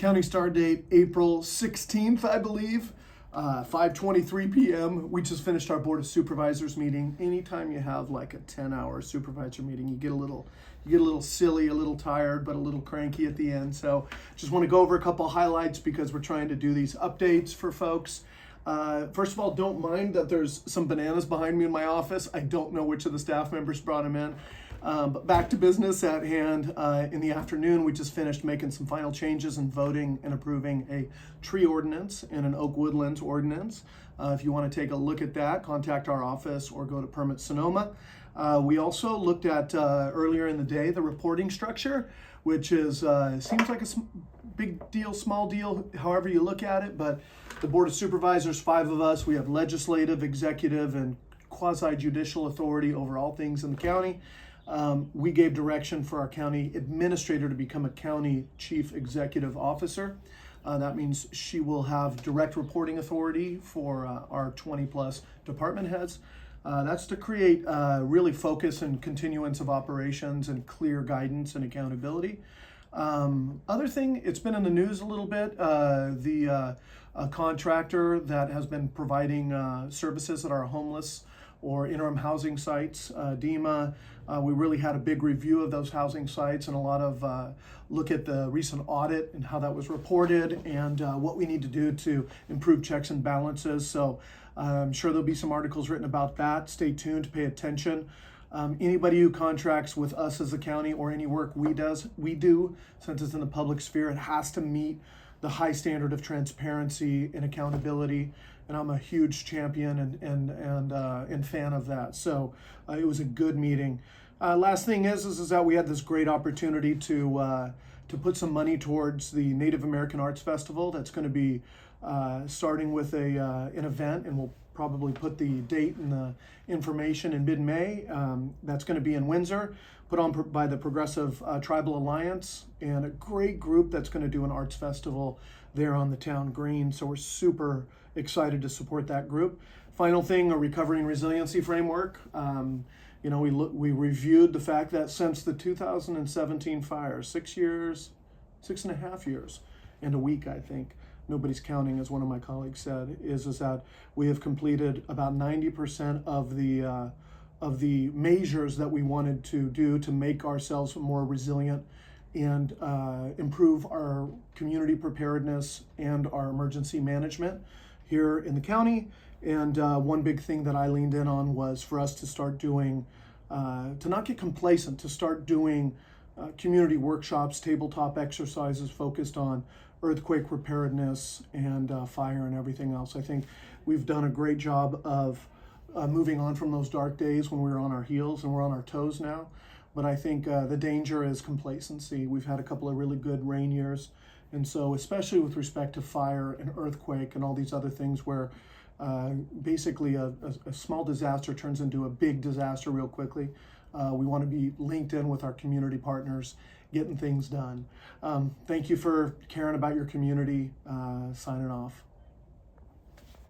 County start date April 16th, I believe, 5:23 p.m. We just finished our Board of Supervisors meeting. Anytime you have like a 10-hour supervisor meeting, you get a little silly, a little tired, but a little cranky at the end. So just want to go over a couple highlights because we're trying to do these updates for folks. First of all, don't mind that there's some bananas behind me in my office. I don't know which of the staff members brought them in. But back to business at hand. In the afternoon, we just finished making some final changes and voting and approving a tree ordinance and an oak woodlands ordinance. If you want to take a look at that, contact our office or go to Permit Sonoma. We also looked at earlier in the day the reporting structure, which is seems like a big deal, small deal, however you look at it. But the Board of Supervisors, 5 of us, we have legislative, executive, and quasi-judicial authority over all things in the county. We gave direction for our county administrator to become a county chief executive officer. That means she will have direct reporting authority for our 20 plus department heads. That's to create really focus and continuance of operations and clear guidance and accountability. Other thing, it's been in the news a little bit, the contractor that has been providing services at our homeless or interim housing sites, DEMA. We really had a big review of those housing sites and a lot of look at the recent audit and how that was reported and what we need to do to improve checks and balances. So I'm sure there'll be some articles written about that. Stay tuned, pay attention. Anybody who contracts with us as a county or any work we do, since it's in the public sphere, it has to meet the high standard of transparency and accountability. And I'm a huge champion and fan of that. So it was a good meeting. Last thing is that we had this great opportunity to put some money towards the Native American Arts Festival. That's going to be starting with an event, and we'll probably put the date and the information in mid-May. That's going to be in Windsor, put on by the Progressive Tribal Alliance, and a great group that's going to do an arts festival there on the town green. So we're super excited to support that group. Final thing, a recovery and resiliency framework. We reviewed the fact that since the 2017 fire, 6.5 years, and a week, I think, nobody's counting, as one of my colleagues said, is that we have completed about 90% of the measures that we wanted to do to make ourselves more resilient and improve our community preparedness and our emergency management here in the county. And one big thing that I leaned in on was for us to start doing, to not get complacent, to start doing community workshops, tabletop exercises focused on earthquake preparedness and fire and everything else. I think we've done a great job of moving on from those dark days when we were on our heels, and we're on our toes now. But I think the danger is complacency. We've had a couple of really good rain years. And so especially with respect to fire and earthquake and all these other things where basically a small disaster turns into a big disaster real quickly, we want to be linked in with our community partners, getting things done. Thank you for caring about your community. Signing off.